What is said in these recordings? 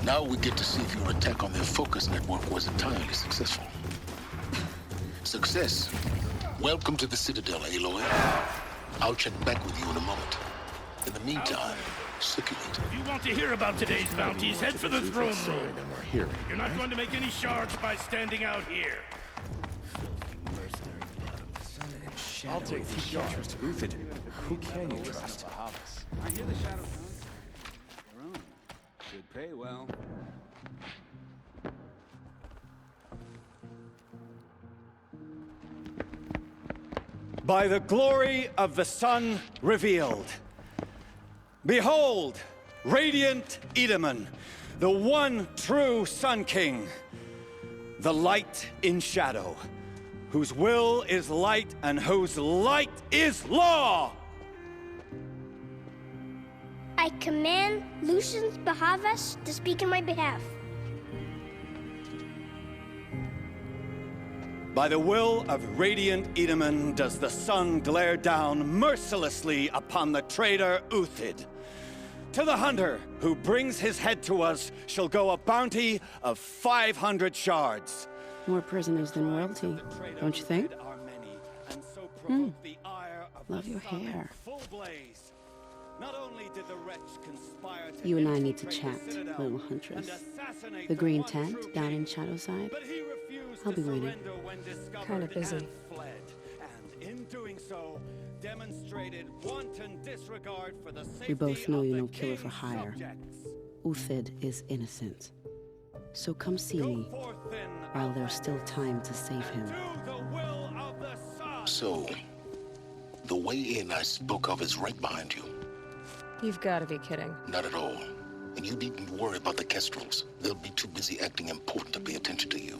Now we get to see if your attack on their focus network was entirely successful. Success. Welcome to the Citadel, Aloy. I'll check back with you in a moment. In the meantime, circulate. If you want to hear about today's bounties, head for the throne room. You're not going to make any shards by standing out here. I'll take the shot. Trust Uthid. Who can you trust? I hear the shadow sound. Should pay well. By the glory of the sun revealed. Behold, radiant Edaman, the one true Sun King, the light in shadow, whose will is light and whose light is law! I command Lucius Bahavas to speak in my behalf. By the will of radiant Edaman does the sun glare down mercilessly upon the traitor Uthid. To the hunter who brings his head to us shall go a bounty of 500 shards. More prisoners than royalty, don't you think? Love your hair. You and I need to chat, little huntress. The green tent down in Shadowside? I'll be waiting. Kinda busy. We both know you're no killer for hire. Uthid is innocent. So come see me, while there's still time to save him. So, the way in I spoke of is right behind you. You've got to be kidding. Not at all. And you needn't worry about the Kestrels. They'll be too busy acting important to pay attention to you.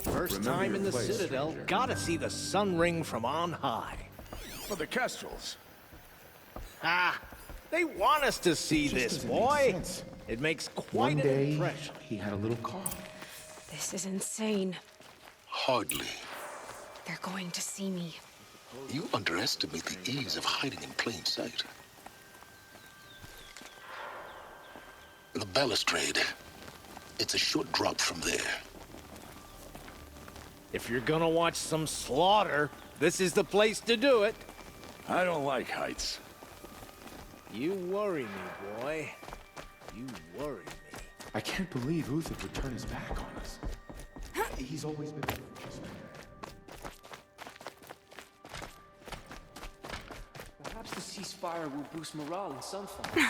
First time in the Citadel, gotta see the sun ring from on high. For the Kestrels. Ah, they want us to see this, boy. It makes quite an impression. He had a little cough. This is insane. Hardly. They're going to see me. You underestimate the ease of hiding in plain sight. The balustrade. It's a short drop from there. If you're gonna watch some slaughter, this is the place to do it. I don't like heights. You worry me, boy. You worry me. I can't believe Uthid would turn his back on us. He's always been just... Perhaps the ceasefire will boost morale in some form.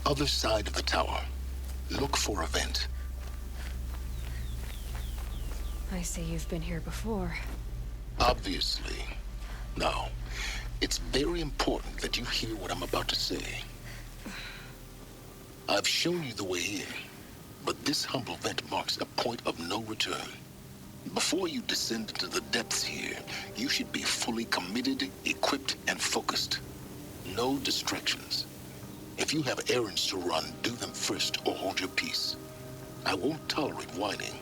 Other side of the tower. Look for a vent. I see you've been here before. Obviously. Now, it's very important that you hear what I'm about to say. I've shown you the way in, but this humble vent marks a point of no return. Before you descend into the depths here, you should be fully committed, equipped, and focused. No distractions. If you have errands to run, do them first or hold your peace. I won't tolerate whining.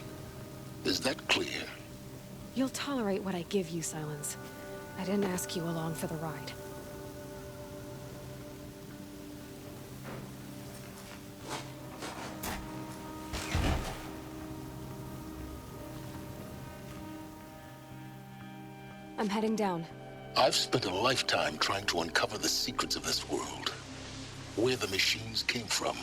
Is that clear? You'll tolerate what I give you, Silence. I didn't ask you along for the ride. I'm heading down. I've spent a lifetime trying to uncover the secrets of this world. Where the machines came from.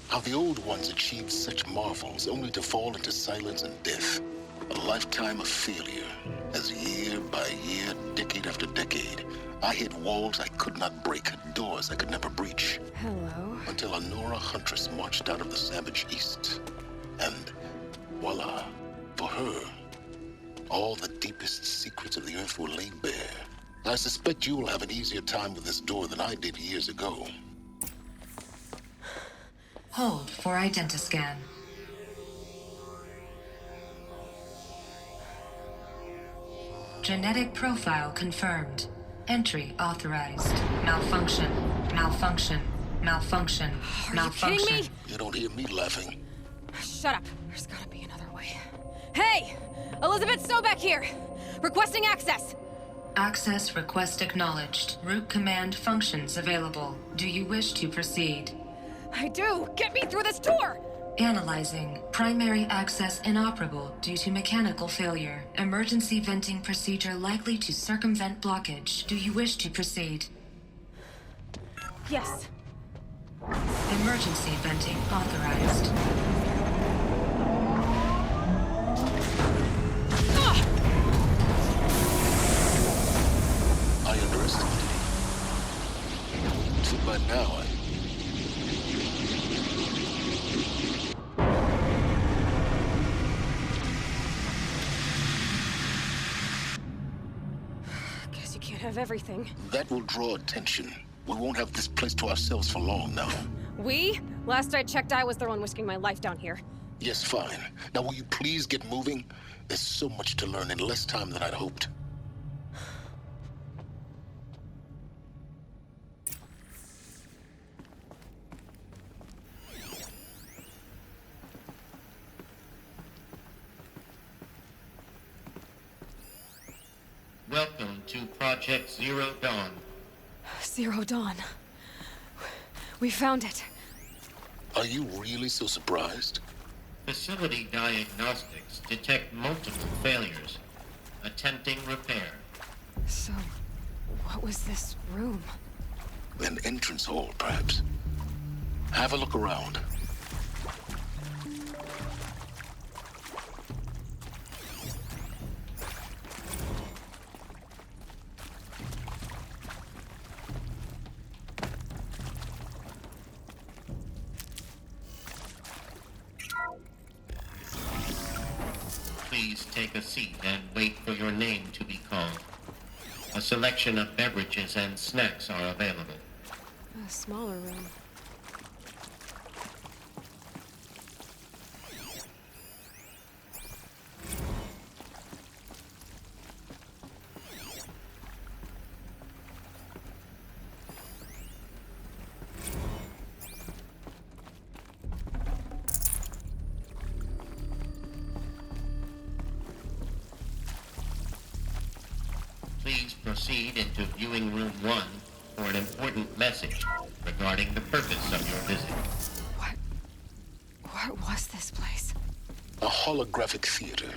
How the old ones achieved such marvels only to fall into silence and death. A lifetime of failure, as year by year, decade after decade, I hit walls I could not break, doors I could never breach. Hello. Until a Nora huntress marched out of the savage east. And voila, for her, all the deepest secrets of the earth were laid bare. I suspect you will have an easier time with this door than I did years ago. Hold for identiscan. Genetic profile confirmed. Entry authorized. Malfunction. Malfunction. Malfunction. Malfunction. Are you kidding me? You don't hear me laughing. Shut up. There's gotta be another way. Hey! Elizabeth Sobek here! Requesting access! Access request acknowledged. Root command functions available. Do you wish to proceed? I do! Get me through this door! Analyzing. Primary access inoperable due to mechanical failure. Emergency venting procedure likely to circumvent blockage. Do you wish to proceed? Yes. Emergency venting authorized. I underestimated you. Too bad now Guess you can't have everything. That will draw attention. We won't have this place to ourselves for long now. We? Last I checked, I was the one risking my life down here. Yes, fine. Now will you please get moving? There's so much to learn in less time than I'd hoped. Welcome to Project Zero Dawn. Zero Dawn. We found it. Are you really so surprised? Facility diagnostics detect multiple failures. Attempting repair. So, what was this room? An entrance hall, perhaps. Have a look around. Please take a seat and wait for your name to be called. A selection of beverages and snacks are available. A smaller room. Please proceed into viewing room 1 for an important message regarding the purpose of your visit. What was this place? A holographic theater.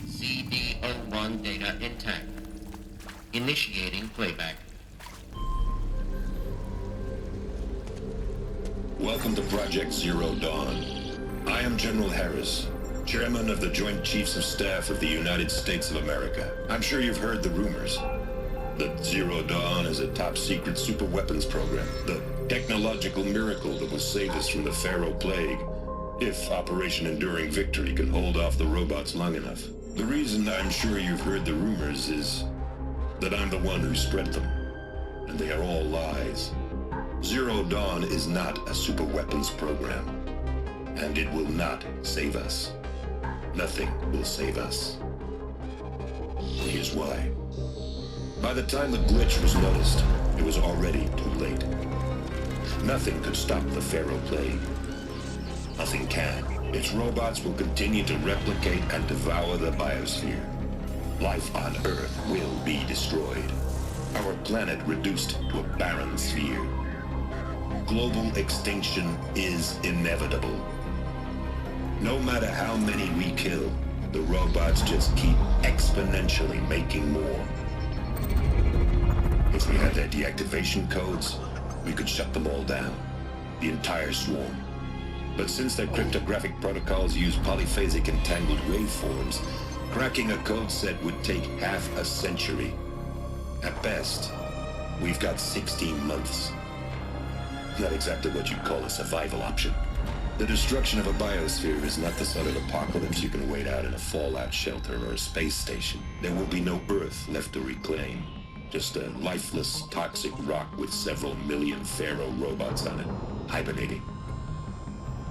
CD01 data intact. Initiating playback. Welcome to Project Zero Dawn. I am General Harris, Chairman of the Joint Chiefs of Staff of the United States of America. I'm sure you've heard the rumors. That Zero Dawn is a top-secret superweapons program. The technological miracle that will save us from the Pharaoh Plague, if Operation Enduring Victory can hold off the robots long enough. The reason I'm sure you've heard the rumors is that I'm the one who spread them. And they are all lies. Zero Dawn is not a superweapons program. And it will not save us. Nothing will save us. Here's why. By the time the glitch was noticed, it was already too late. Nothing could stop the Pharaoh Plague. Nothing can. Its robots will continue to replicate and devour the biosphere. Life on Earth will be destroyed. Our planet reduced to a barren sphere. Global extinction is inevitable. No matter how many we kill, the robots just keep exponentially making more. If we had their deactivation codes, we could shut them all down. The entire swarm. But since their cryptographic protocols use polyphasic entangled waveforms, cracking a code set would take half a century. At best, we've got 16 months. Not exactly what you'd call a survival option. The destruction of a biosphere is not the sort of apocalypse you can wait out in a fallout shelter or a space station. There will be no Earth left to reclaim. Just a lifeless, toxic rock with several million Pharaoh robots on it, hibernating,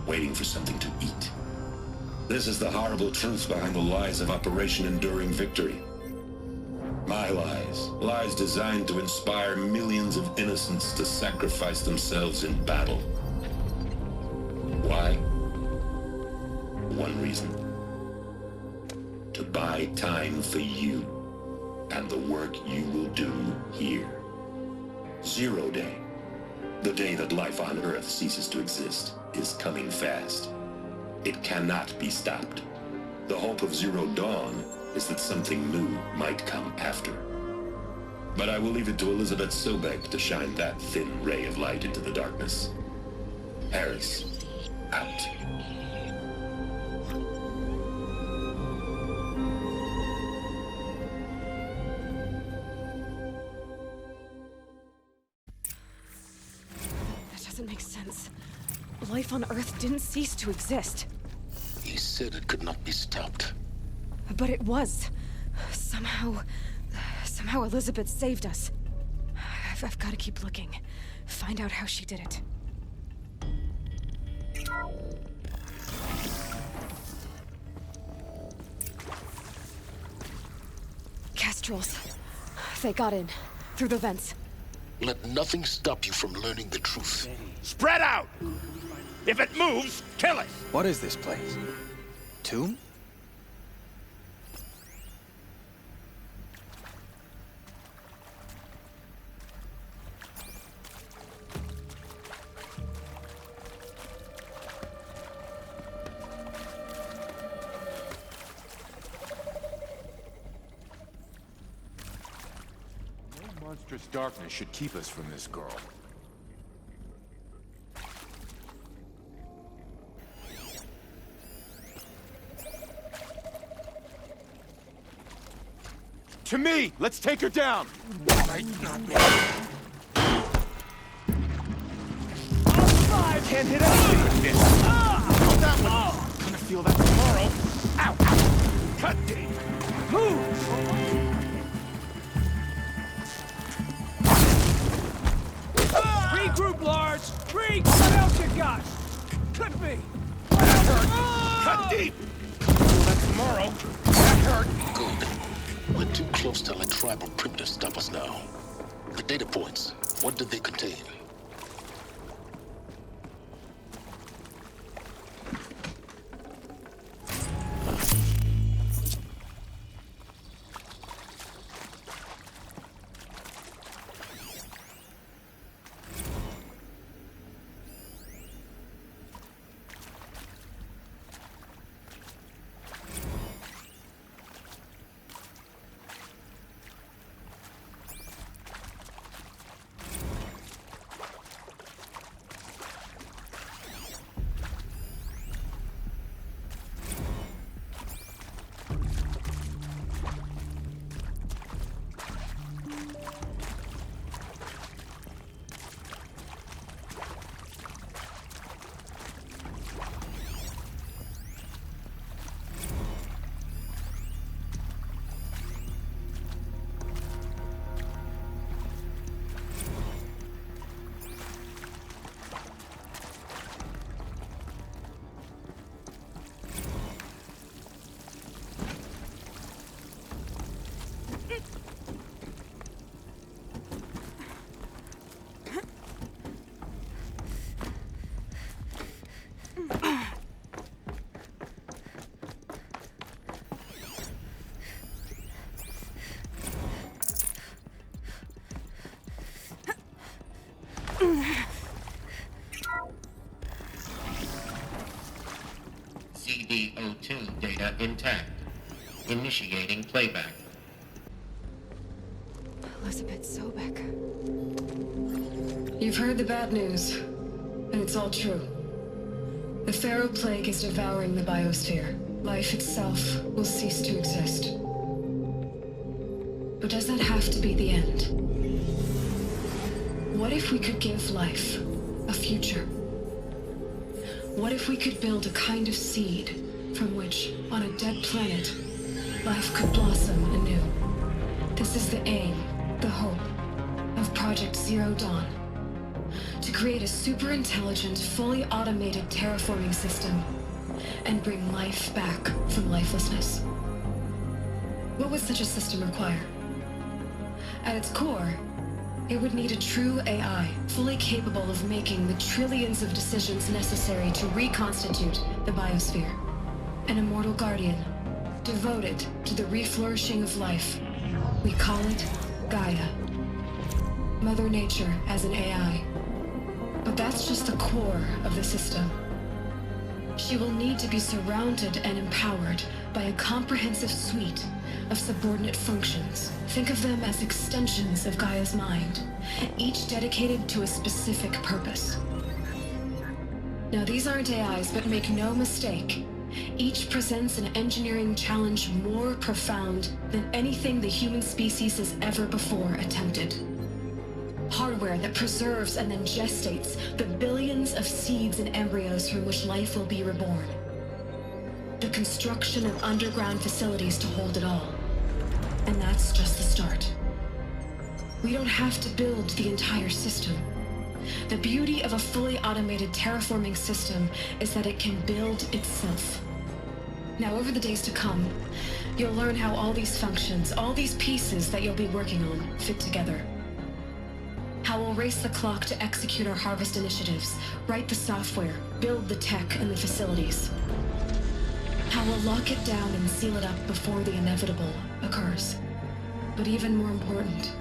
waiting for something to eat. This is the horrible truth behind the lies of Operation Enduring Victory. My lies. Lies designed to inspire millions of innocents to sacrifice themselves in battle. Why? One reason. To buy time for you and the work you will do here. 0 Day. The day that life on Earth ceases to exist is coming fast. It cannot be stopped. The hope of Zero Dawn is that something new might come after. But I will leave it to Elizabeth Sobek to shine that thin ray of light into the darkness. Harris, out. That doesn't make sense. Life on Earth didn't cease to exist. He said it could not be stopped. But it was. Somehow Elizabeth saved us. I've got to keep looking. Find out how she did it. Kestrels. They got in. Through the vents. Let nothing stop you from learning the truth. Spread out! If it moves, kill it! What is this place? Tomb? No monstrous darkness should keep us from this girl. To me! Let's take her down! Can't hit anything with this. That one. Gonna feel that tomorrow. Ow! Ow. Cut deep. Move! Regroup, Lars! What else you got? Could be! That hurt! Cut deep! Feel that tomorrow. That hurt! Good. We're too close to let tribal primitives stop us now. The data points, what did they contain? CD02 data intact. Initiating playback. Elizabeth Sobek. You've heard the bad news, and it's all true. The Pharaoh Plague is devouring the biosphere. Life itself will cease to exist. But does that have to be the end? What if we could give life a future? What if we could build a kind of seed from which, on a dead planet, life could blossom anew? This is the aim, the hope, of Project Zero Dawn. To create a super-intelligent, fully automated terraforming system and bring life back from lifelessness. What would such a system require? At its core, it would need a true AI, fully capable of making the trillions of decisions necessary to reconstitute the biosphere. An immortal guardian, devoted to the reflourishing of life. We call it Gaia. Mother Nature as an AI. But that's just the core of the system. She will need to be surrounded and empowered by a comprehensive suite of subordinate functions. Think of them as extensions of Gaia's mind, each dedicated to a specific purpose. Now, these aren't AIs, but make no mistake, each presents an engineering challenge more profound than anything the human species has ever before attempted. Hardware that preserves and then gestates the billions of seeds and embryos from which life will be reborn. The construction of underground facilities to hold it all. And that's just the start. We don't have to build the entire system. The beauty of a fully automated terraforming system is that it can build itself. Now, over the days to come, you'll learn how all these functions, all these pieces that you'll be working on, fit together. How we'll race the clock to execute our harvest initiatives, write the software, build the tech and the facilities. How we'll lock it down and seal it up before the inevitable occurs. But even more important,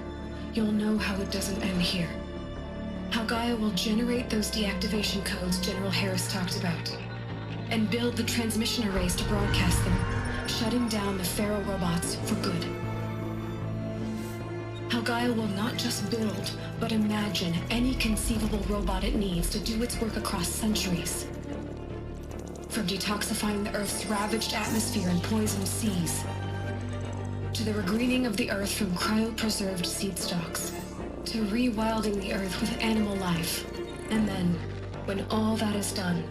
you'll know how it doesn't end here. How Gaia will generate those deactivation codes General Harris talked about, and build the transmission arrays to broadcast them, shutting down the Pharaoh robots for good. How Gaia will not just build, but imagine any conceivable robot it needs to do its work across centuries. From detoxifying the Earth's ravaged atmosphere and poisoned seas, to the regreening of the Earth from cryopreserved seed stalks, to rewilding the Earth with animal life. And then, when all that is done,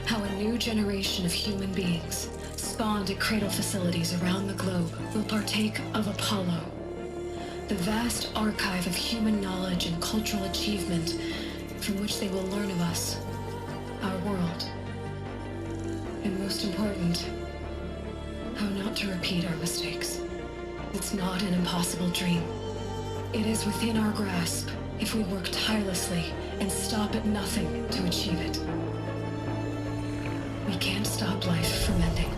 how a new generation of human beings, spawned at cradle facilities around the globe, will partake of Apollo, the vast archive of human knowledge and cultural achievement from which they will learn of us, our world. And most important, how not to repeat our mistakes. It's not an impossible dream. It is within our grasp if we work tirelessly and stop at nothing to achieve it. We can't stop life from ending.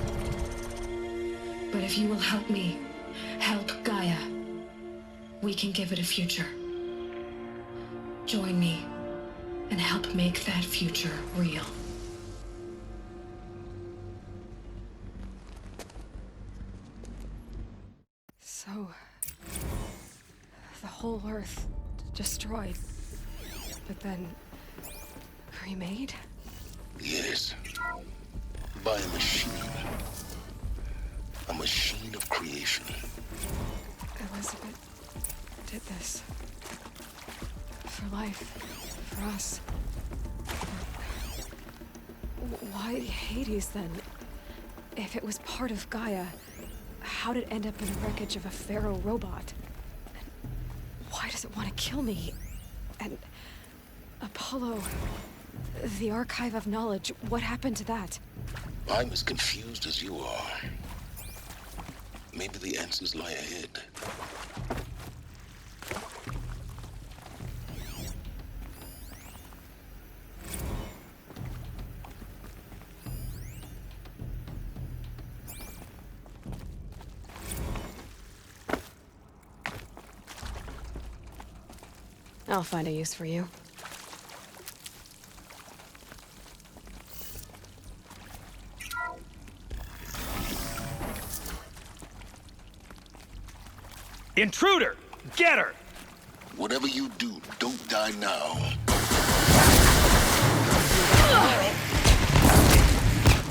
But if you will help me, help Gaia, we can give it a future. Join me and help make that future real. So, the whole Earth destroyed, but then remade? Yes. By a machine. A machine of creation. Elizabeth did this. For life. For us. Why Hades, then? If it was part of Gaia, how did it end up in the wreckage of a Pharaoh robot? And why does it want to kill me? And Apollo, the archive of knowledge, what happened to that? I'm as confused as you are. Maybe the answers lie ahead. I'll find a use for you. Intruder! Get her! Whatever you do, don't die now.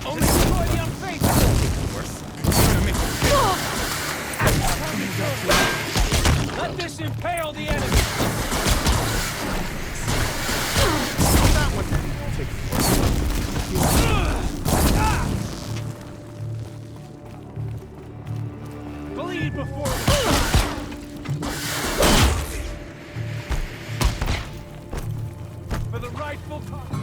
Only destroy the unfaithful! Let this impale the enemy! That one take it. Bleed before for the rightful cause.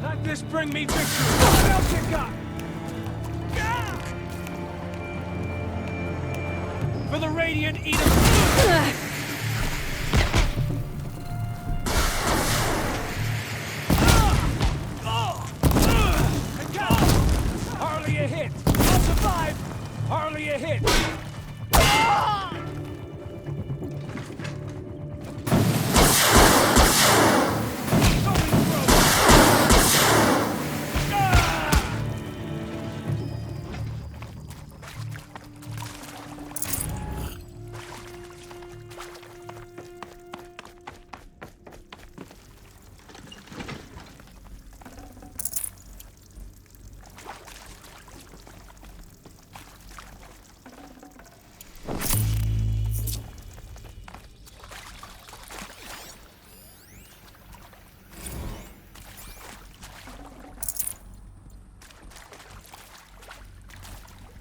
Let this bring me victory! Wake up! For the Radiant Eater! Hardly a hit! I'll survive! Hardly a hit!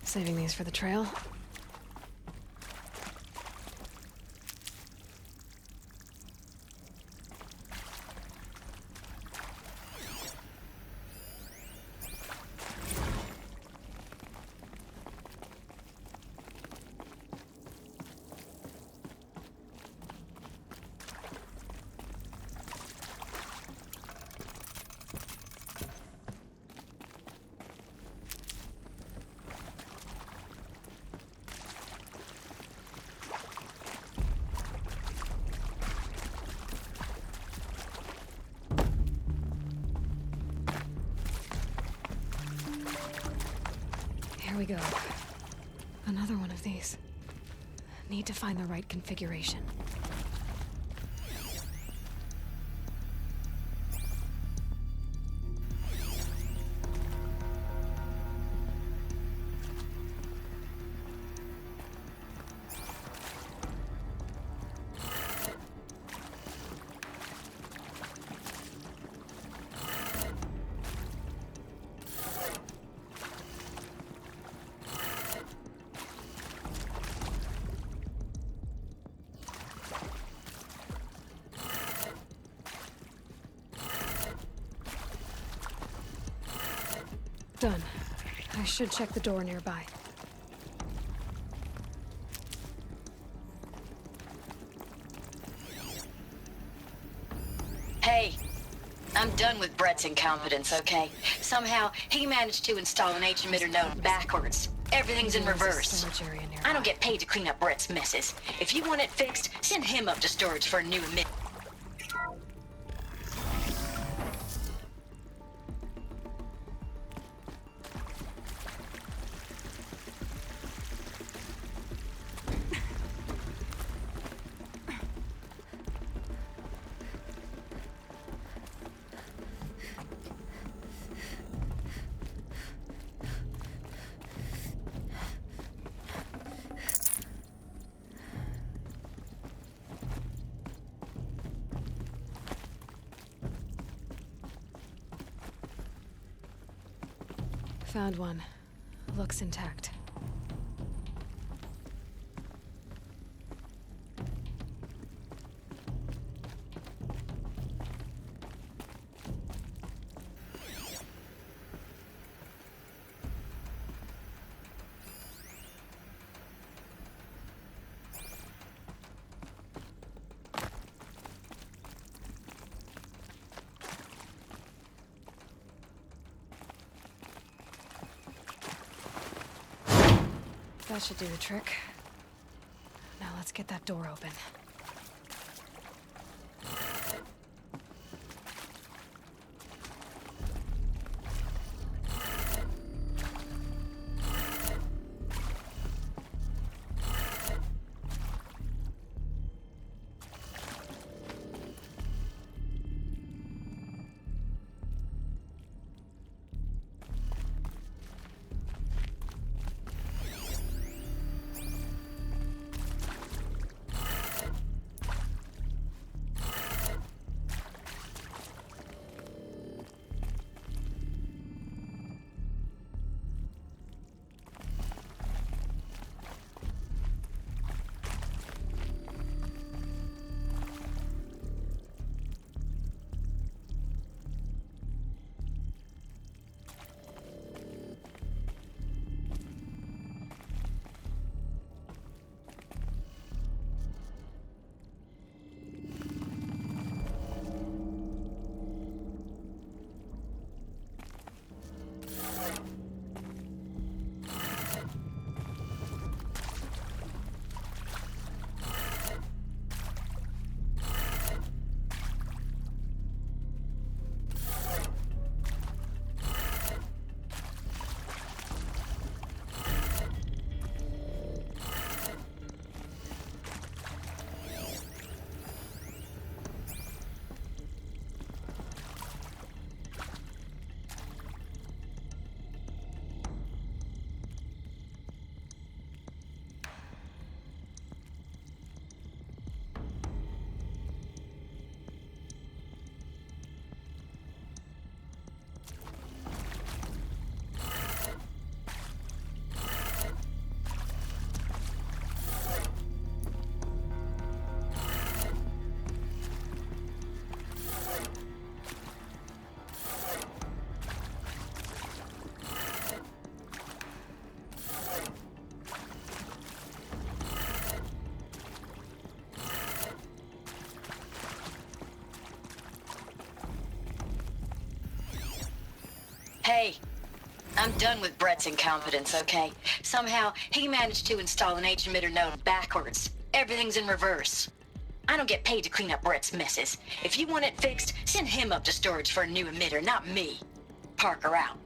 Saving these for the trail. Here we go. Another one of these. Need to find the right configuration. Done. I should check the door nearby. Hey, I'm done with Brett's incompetence, okay? Somehow, he managed to install an H-emitter node backwards. Everything's in reverse. I don't get paid to clean up Brett's messes. If you want it fixed, send him up to storage for a new emitter. Found one. Looks intact. That should do the trick. Now let's get that door open. I'm done with Brett's incompetence, okay? Somehow, he managed to install an H-emitter node backwards. Everything's in reverse. I don't get paid to clean up Brett's messes. If you want it fixed, send him up to storage for a new emitter, not me. Parker out.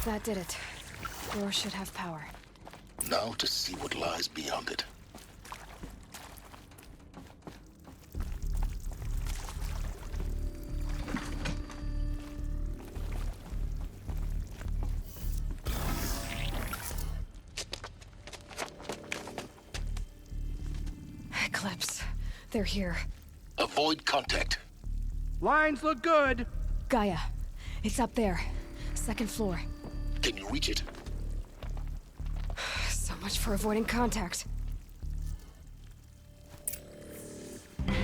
That did it. Door should have power. Now to see what lies beyond it. Eclipse. They're here. Avoid contact. Lines look good. Gaia. It's up there. Second floor. Can you reach it? So much for avoiding contact. So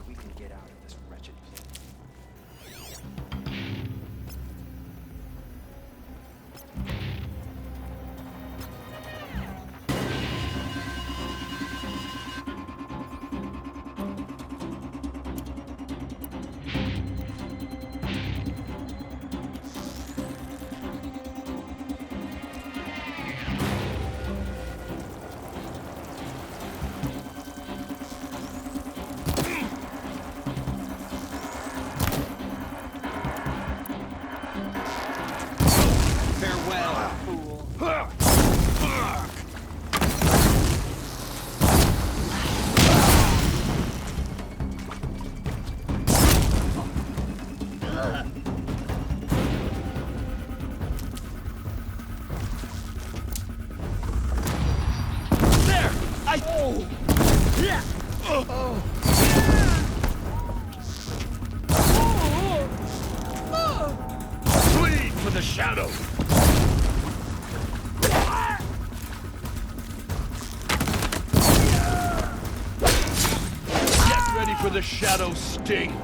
we can get out of this wretched place. Bleed for the shadow. Get ready for the shadow sting.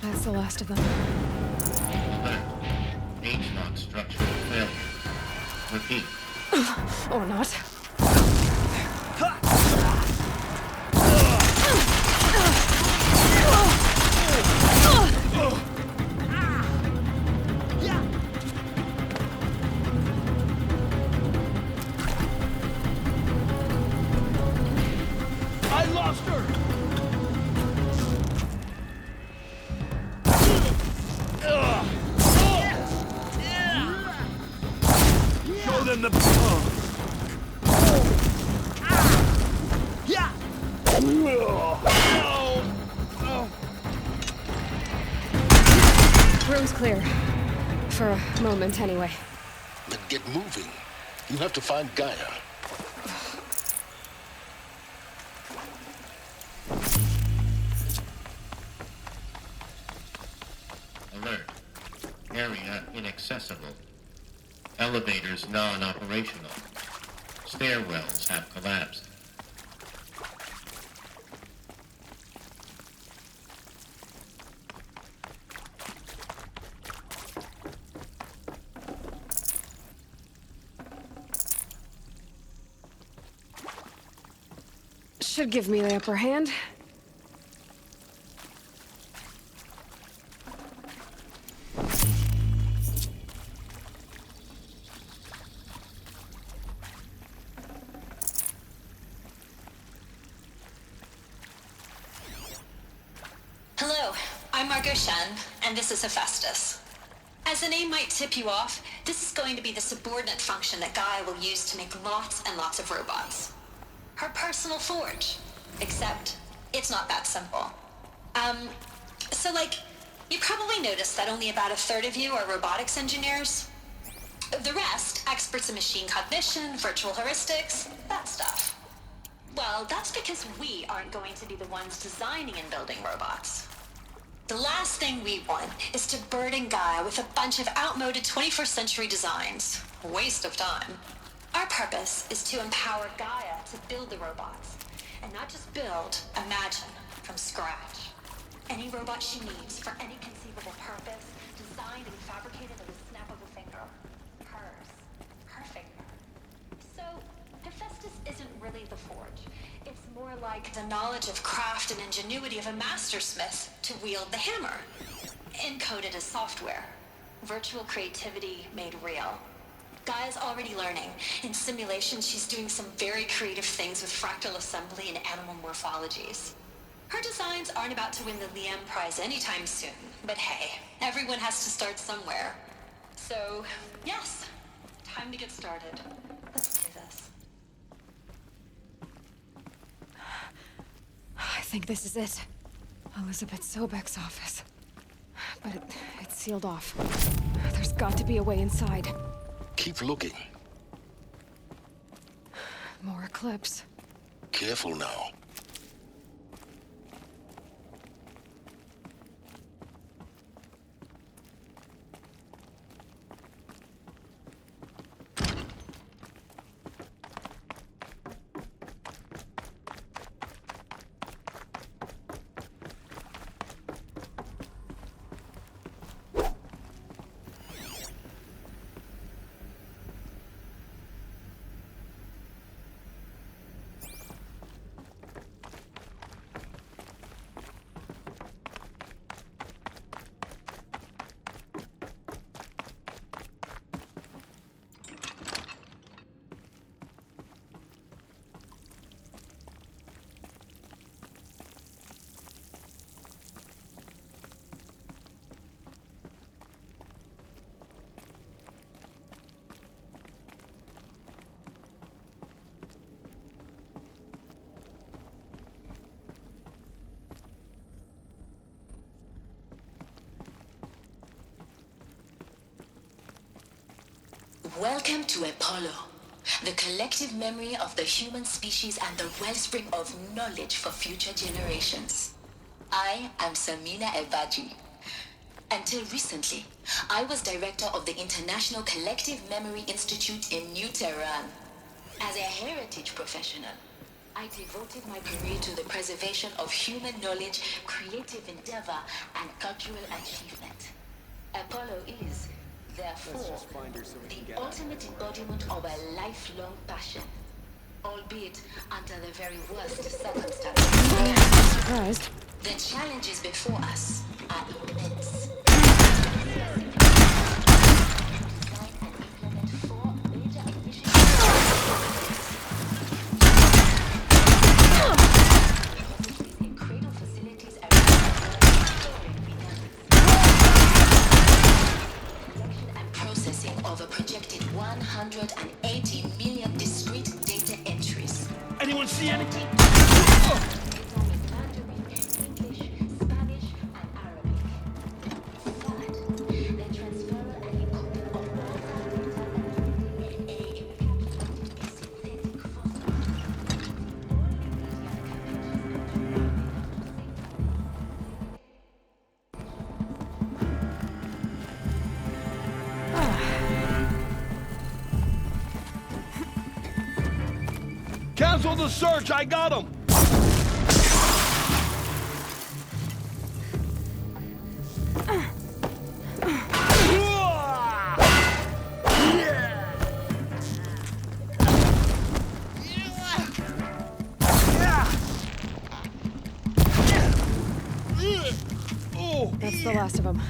That's the last of them. H-lock structure failure. Repeat. Or not. I lost her. Show them the. Yeah. Room's clear. For a moment, anyway. Then get moving. You have to find Gaia. Alert. Area inaccessible. Elevators non-operational. stairwells have collapsed. Should give me the upper hand. Hello, I'm Margot Shan, and this is Hephaestus. As the name might tip you off, this is going to be the subordinate function that Gaia will use to make lots and lots of robots. Her personal forge. Except, it's not that simple. So you probably noticed that only about a third of you are robotics engineers. The rest, experts in machine cognition, virtual heuristics, that stuff. Well, that's because we aren't going to be the ones designing and building robots. The last thing we want is to burden Gaia with a bunch of outmoded 21st century designs. Waste of time. Our purpose is to empower Gaia to build the robots. And not just build, imagine, from scratch. Any robot she needs for any conceivable purpose, designed and fabricated at a snap of a finger. Hers. Her finger. So, Hephaestus isn't really the forge. It's more like the knowledge of craft and ingenuity of a mastersmith to wield the hammer. Encoded as software. Virtual creativity made real. Gaia's already learning. In simulation, she's doing some very creative things with fractal assembly and animal morphologies. Her designs aren't about to win the Liam Prize anytime soon, but hey, everyone has to start somewhere. So, yes, time to get started. Let's do this. I think this is it. Elizabeth Sobek's office. But it's sealed off. There's got to be a way inside. Keep looking. More Eclipse. Careful now. Welcome to Apollo, the collective memory of the human species and the wellspring of knowledge for future generations. I am Samina Ebaji. Until recently, I was director of the International Collective Memory Institute in New Tehran. As a heritage professional, I devoted my career to the preservation of human knowledge, creative endeavor, and cultural achievement. Apollo is, therefore, the ultimate embodiment of a lifelong passion, albeit under the very worst circumstances. Surprised. The challenges before us are immense. Of a projected 180 million discrete data entries. Anyone see anything? Mandarin, English, Spanish, and Arabic. Cancel the search! I got him! That's the last of them.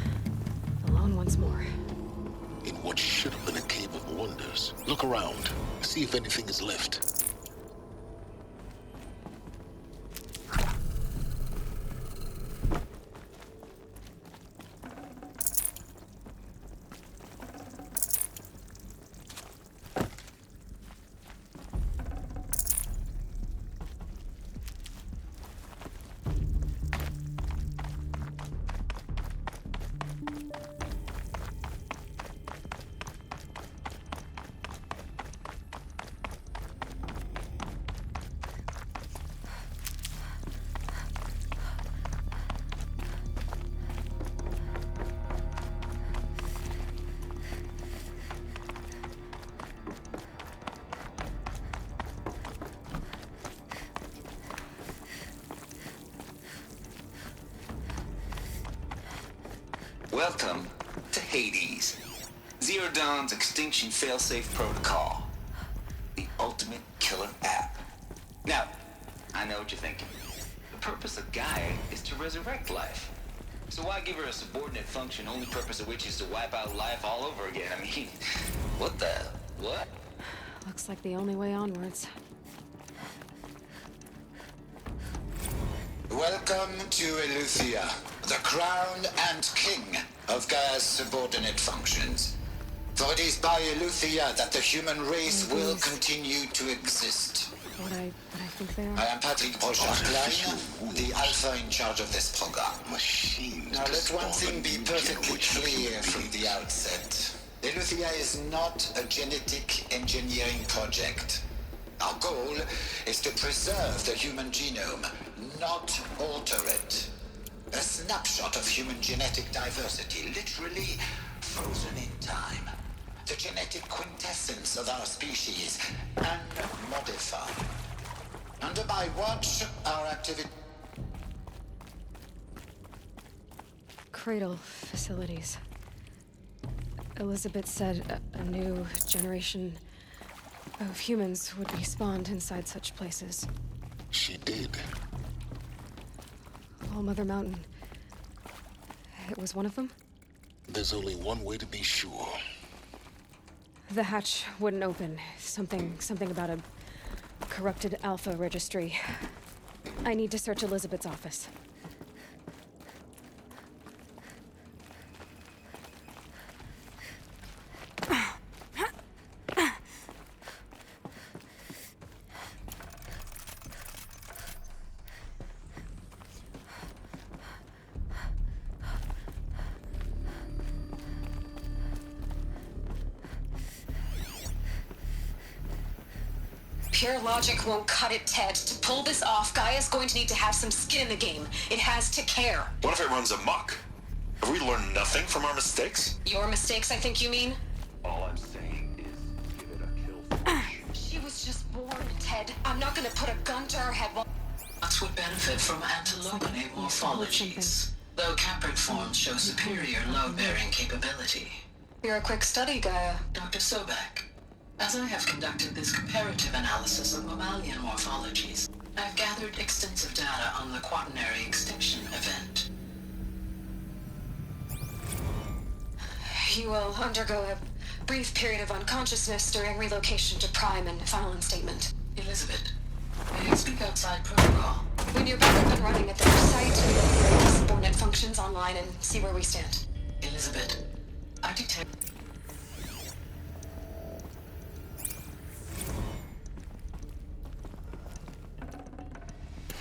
Alone once more. In what should have been a cave of wonders. Look around. See if anything is left. Welcome to Hades, Zero Dawn's extinction failsafe protocol, the ultimate killer app. Now, I know what you're thinking. The purpose of Gaia is to resurrect life. So why give her a subordinate function, only purpose of which is to wipe out life all over again? I mean, what? Looks like the only way onwards. Welcome to Eleuthia, the crown and king of Gaia's subordinate functions. For it is by Eleuthia that the human race will continue to exist. What I think they are? I am Patrick Brochard-Klein, the alpha in charge of this program. Now let one thing be perfectly clear from the outset. Eleuthia is not a genetic engineering project. Our goal is to preserve the human genome, not alter it. A snapshot of human genetic diversity, literally frozen in time. The genetic quintessence of our species, unmodified. Under my watch, our activity... Cradle facilities. Elizabeth said a new generation of humans would be spawned inside such places. She did. All Mother Mountain. It was one of them? There's only one way to be sure. The hatch wouldn't open. Something about a corrupted Alpha registry. I need to search Elizabeth's office. Pure logic won't cut it, Ted. To pull this off, Gaia's going to need to have some skin in the game. It has to care. What if it runs amok? Have we learned nothing from our mistakes? Your mistakes, I think you mean? All I'm saying is give it a kill. She was just born, Ted. I'm not gonna put a gun to her head while... Nuts would benefit from antilopinate morphologies, though caprid forms show superior load-bearing capability. You're a quick study, Gaia. Dr. Sobek, as I have conducted this comparative analysis of mammalian morphologies, I've gathered extensive data on the quaternary extinction event. You will undergo a brief period of unconsciousness during relocation to Prime and final instatement. Elizabeth, may I speak outside protocol? When you're back up and running at the site, we will bring the subordinate functions online and see where we stand. Elizabeth, I detect...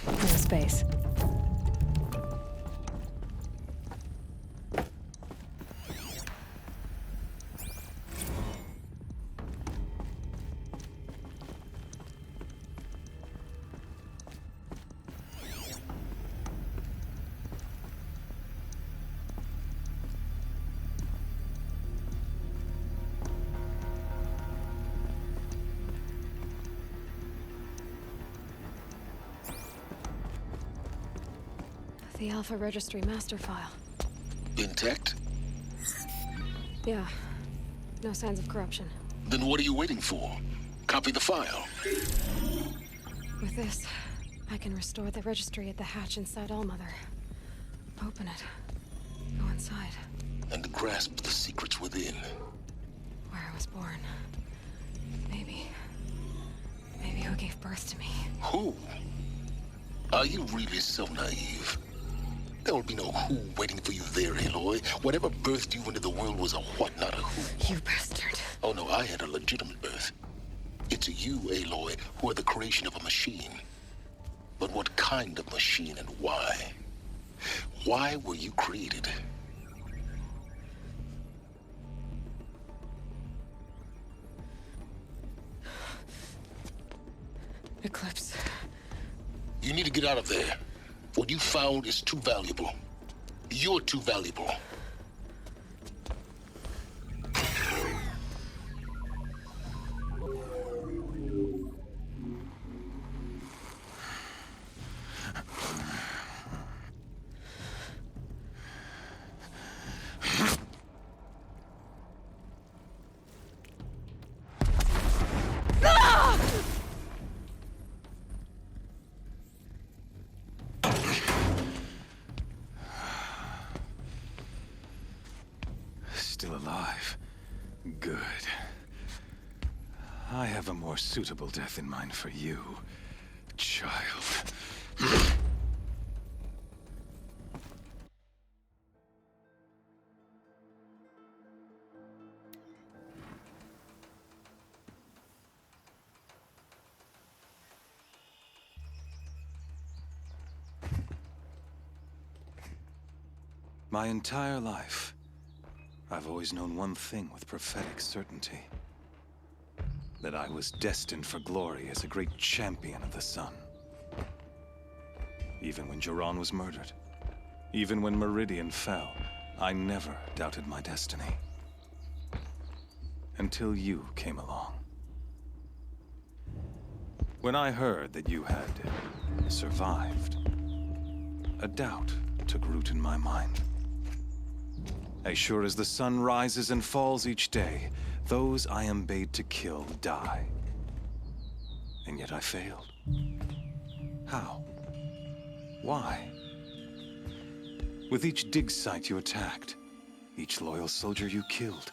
No space. The Alpha Registry master file. Intact? Yeah. No signs of corruption. Then what are you waiting for? Copy the file. With this, I can restore the registry at the hatch inside Allmother. Open it. Go inside. And grasp the secrets within. Where I was born. Maybe who gave birth to me. Who? Are you really so naive? There will be no who waiting for you there, Aloy. Whatever birthed you into the world was a what, not a who. You bastard. Oh no, I had a legitimate birth. It's you, Aloy, who are the creation of a machine. But what kind of machine and why? Why were you created? Eclipse. You need to get out of there. What you found is too valuable. You're too valuable. Still alive. Good. I have a more suitable death in mind for you, child. My entire life, I've always known one thing with prophetic certainty. That I was destined for glory as a great champion of the sun. Even when Jiran was murdered, even when Meridian fell, I never doubted my destiny. Until you came along. When I heard that you had survived, a doubt took root in my mind. As sure as the sun rises and falls each day, those I am bade to kill die. And yet I failed. How? Why? With each dig site you attacked, each loyal soldier you killed,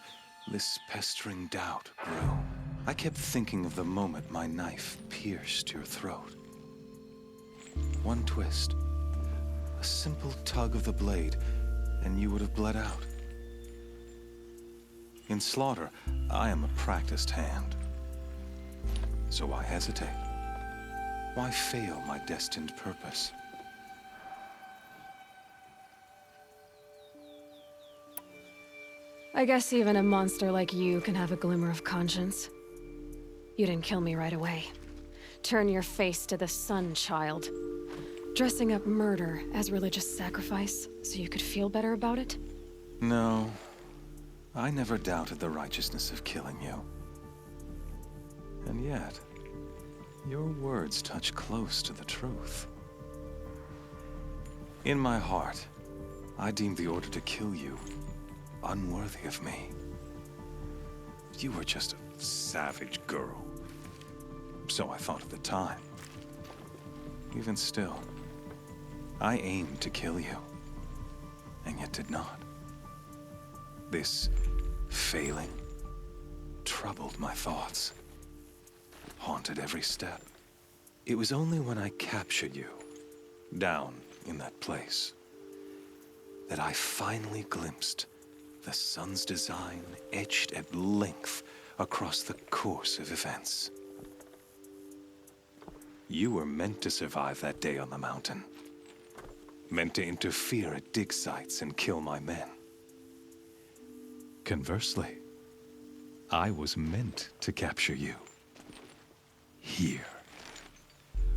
this pestering doubt grew. I kept thinking of the moment my knife pierced your throat. One twist, a simple tug of the blade, and you would have bled out. In slaughter, I am a practiced hand. So why hesitate? Why fail my destined purpose? I guess even a monster like you can have a glimmer of conscience. You didn't kill me right away. Turn your face to the sun, child. Dressing up murder as religious sacrifice so you could feel better about it? No. I never doubted the righteousness of killing you. And yet, your words touch close to the truth. In my heart, I deemed the order to kill you unworthy of me. You were just a savage girl. So I thought at the time. Even still, I aimed to kill you, and yet did not. This failing troubled my thoughts, haunted every step. It was only when I captured you, down in that place, that I finally glimpsed the sun's design etched at length across the course of events. You were meant to survive that day on the mountain. Meant to interfere at dig sites and kill my men. Conversely, I was meant to capture you. Here.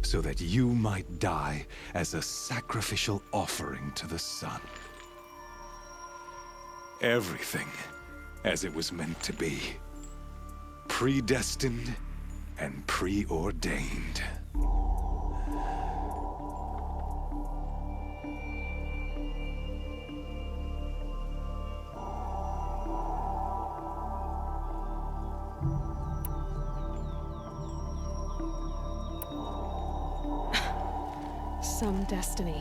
So that you might die as a sacrificial offering to the sun. Everything as it was meant to be. Predestined and preordained. some destiny.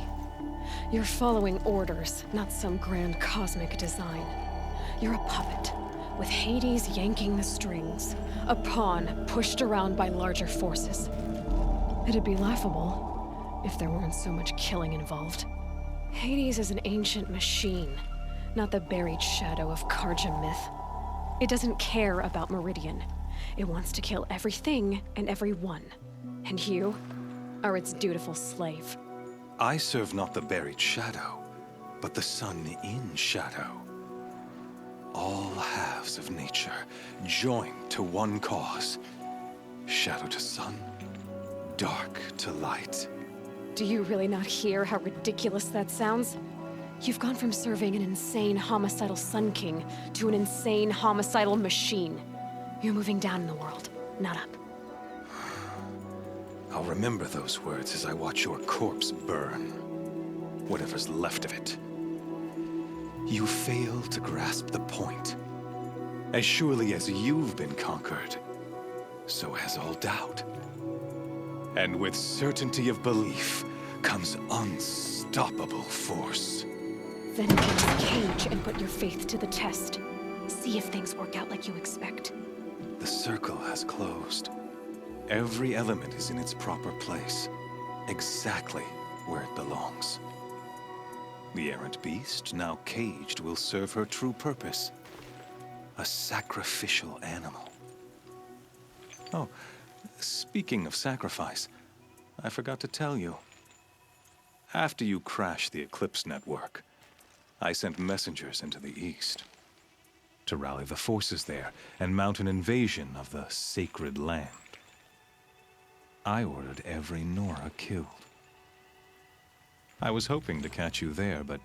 You're following orders, not some grand cosmic design. You're a puppet, with Hades yanking the strings. A pawn pushed around by larger forces. It'd be laughable if there weren't so much killing involved. Hades is an ancient machine, not the buried shadow of Karja myth. It doesn't care about Meridian. It wants to kill everything and everyone. And you are its dutiful slave. I serve not the buried shadow, but the sun in shadow. All halves of nature joined to one cause. Shadow to sun, dark to light. Do you really not hear how ridiculous that sounds? You've gone from serving an insane homicidal Sun King to an insane homicidal machine. You're moving down in the world, not up. I'll remember those words as I watch your corpse burn. Whatever's left of it. You fail to grasp the point. As surely as you've been conquered, so has all doubt. And with certainty of belief comes unstoppable force. Then get this cage and put your faith to the test. See if things work out like you expect. The circle has closed. Every element is in its proper place, exactly where it belongs. The errant beast, now caged, will serve her true purpose. A sacrificial animal. Oh, speaking of sacrifice, I forgot to tell you. After you crashed the Eclipse network, I sent messengers into the east to rally the forces there and mount an invasion of the sacred land. I ordered every Nora killed. I was hoping to catch you there, but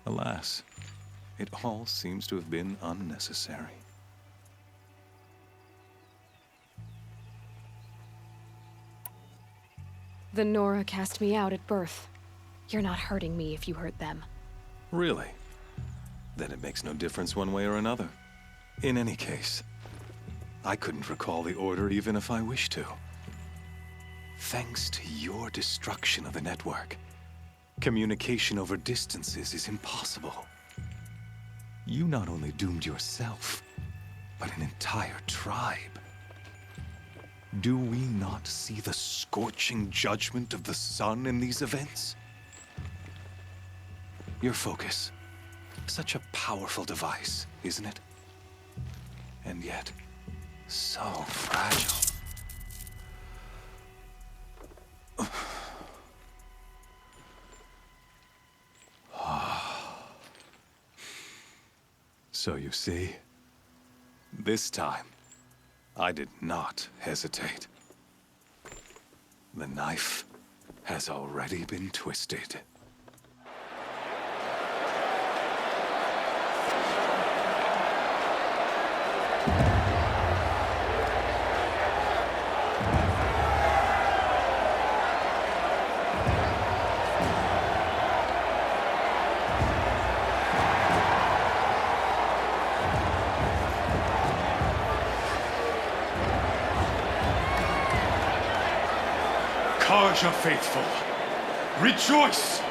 alas, it all seems to have been unnecessary. The Nora cast me out at birth. You're not hurting me if you hurt them. Really? Then it makes no difference one way or another. In any case, I couldn't recall the order even if I wished to. Thanks to your destruction of the network, communication over distances is impossible. You not only doomed yourself, but an entire tribe. Do we not see the scorching judgment of the sun in these events? Your focus, such a powerful device, isn't it? And yet, so fragile. So you see, this time, I did not hesitate. The knife has already been twisted. Karja faithful, rejoice!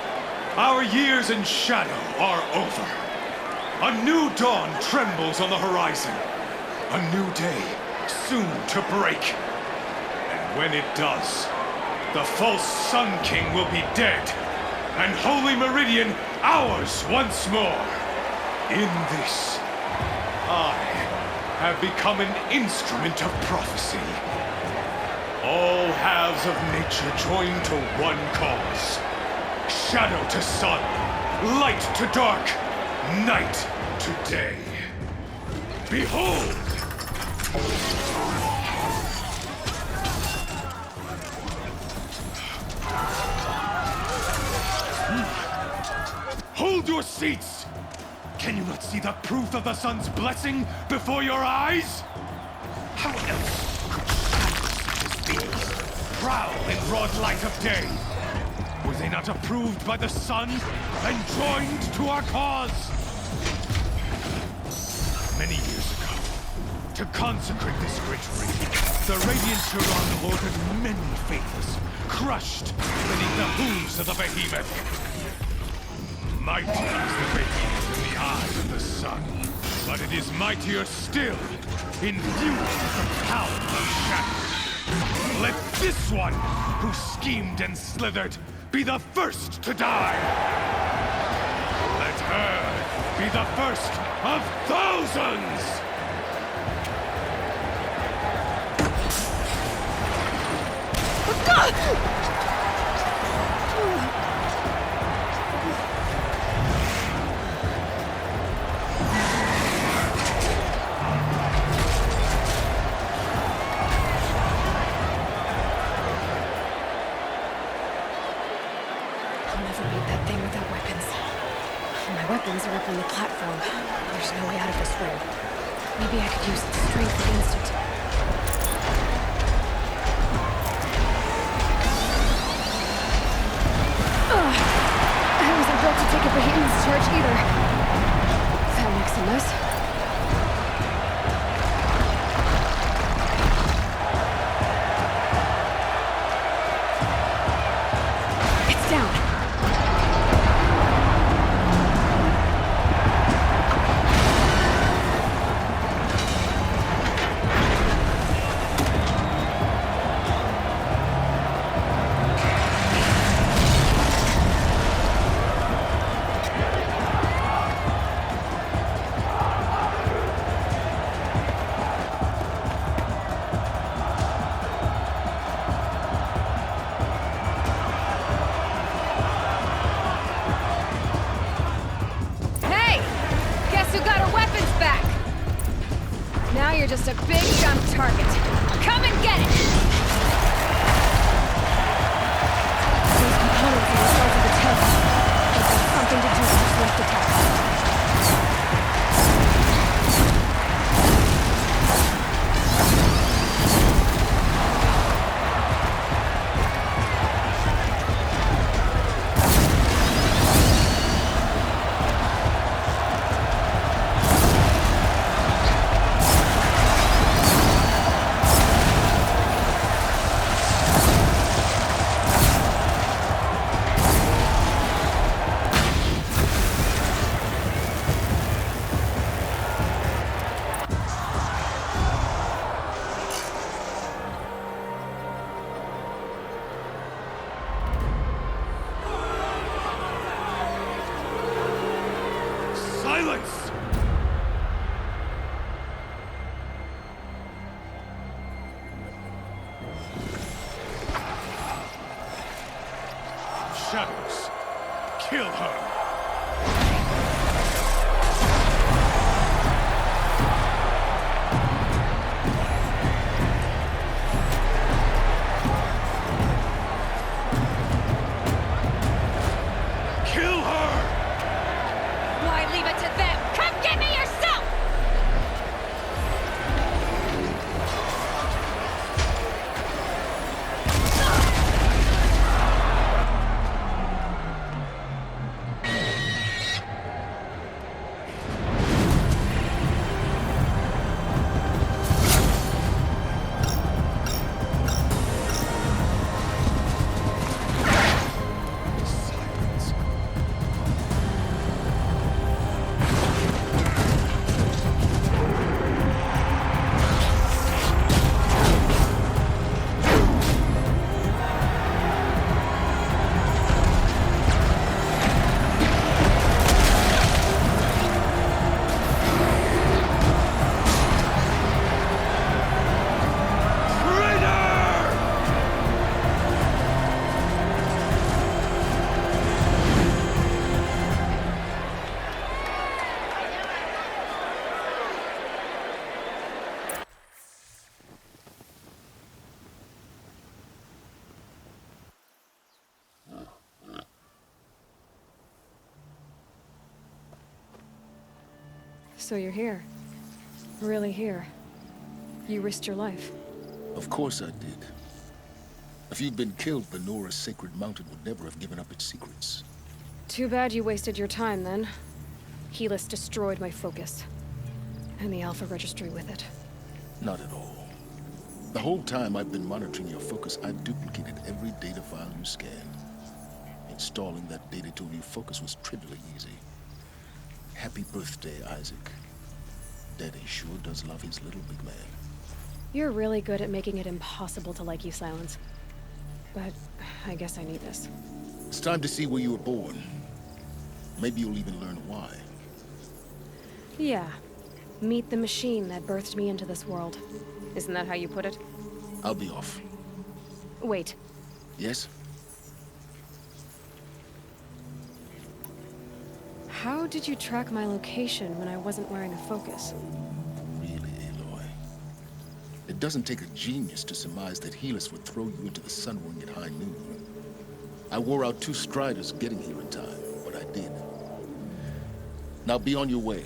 Our years in shadow are over. A new dawn trembles on the horizon. A new day soon to break. And when it does, the false Sun King will be dead, and Holy Meridian ours once more. In this, I have become an instrument of prophecy. All halves of nature join to one cause. Shadow to sun, light to dark, night to day. Behold! Hold your seats! Can you not see the proof of the sun's blessing before your eyes? How else prowl in broad light of day? Were they not approved by the sun and joined to our cause? Many years ago, To consecrate this great ring, the Radiant Turon ordered many faiths, crushed beneath the hooves of the behemoth. Mighty is the behemoth in the eyes of the sun, but it is mightier still, infused with the power of shadow. Let this one, who schemed and slithered, be the first to die! Let her be the first of thousands! Weapons are up on the platform. There's no way out of this room. Maybe I could use strength for an instant. I wasn't built to take a behemoth's charge either. That makes a mess. It's down. You're just a big dumb target. Come and get it! Those components in the sides of the tower. They've got something to do with this lift attack. Silence! Shadows, kill her! So you're here. Really here. You risked your life. Of course I did. If you'd been killed, the Nora's sacred mountain would never have given up its secrets. Too bad you wasted your time, then. Helis destroyed my focus. And the Alpha Registry with it. Not at all. The whole time I've been monitoring your focus, I've duplicated every data file you scanned. Installing that data to your focus was trivially easy. Happy birthday, Isaac. Daddy sure does love his little big man. You're really good at making it impossible to like you, Silence. But I guess I need this. It's time to see where you were born. Maybe you'll even learn why. Yeah. Meet the machine that birthed me into this world. Isn't that how you put it? I'll be off. Wait. Yes? How did you track my location when I wasn't wearing a focus? Really, Aloy? It doesn't take a genius to surmise that Helis would throw you into the sun ring at high noon. I wore out 2 striders getting here in time, but I did. Now be on your way.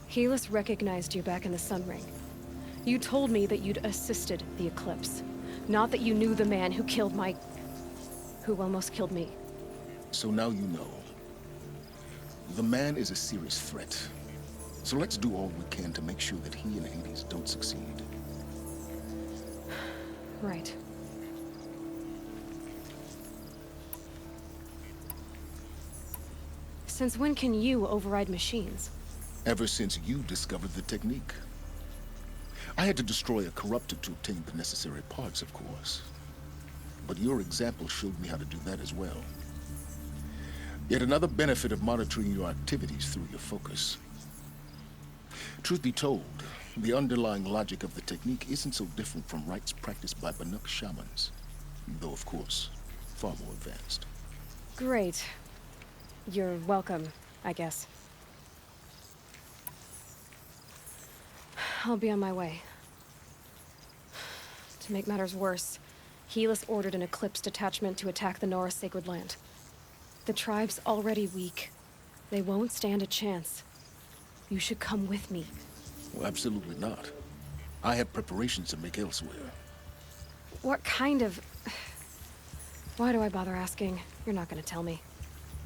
Helis recognized you back in the Sun Ring. You told me that you'd assisted the Eclipse. Not that you knew the man who killed who almost killed me. So now you know. The man is a serious threat. So let's do all we can to make sure that he and Hades don't succeed. Right. Since when can you override machines? Ever since you discovered the technique. I had to destroy a corruptor to obtain the necessary parts, of course. But your example showed me how to do that as well. Yet another benefit of monitoring your activities through your focus. Truth be told, the underlying logic of the technique isn't so different from rites practiced by Banuk shamans. Though, of course, far more advanced. Great. You're welcome, I guess. I'll be on my way. To make matters worse, Helis ordered an Eclipse detachment to attack the Nora Sacred Land. The tribe's already weak. They won't stand a chance. You should come with me. Well, absolutely not. I have preparations to make elsewhere. What kind of... Why do I bother asking? You're not gonna tell me.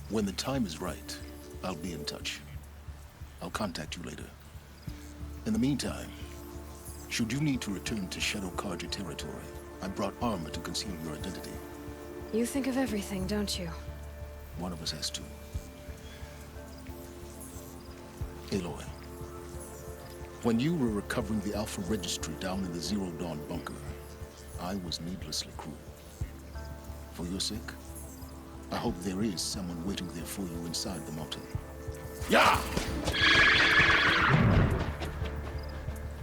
When the time is right, I'll be in touch. I'll contact you later. In the meantime, should you need to return to Shadow Karja territory, I brought armor to conceal your identity. You think of everything, don't you? One of us has to. Aloy, when you were recovering the Alpha Registry down in the Zero Dawn bunker, I was needlessly cruel. For your sake, I hope there is someone waiting there for you inside the mountain. Yeah!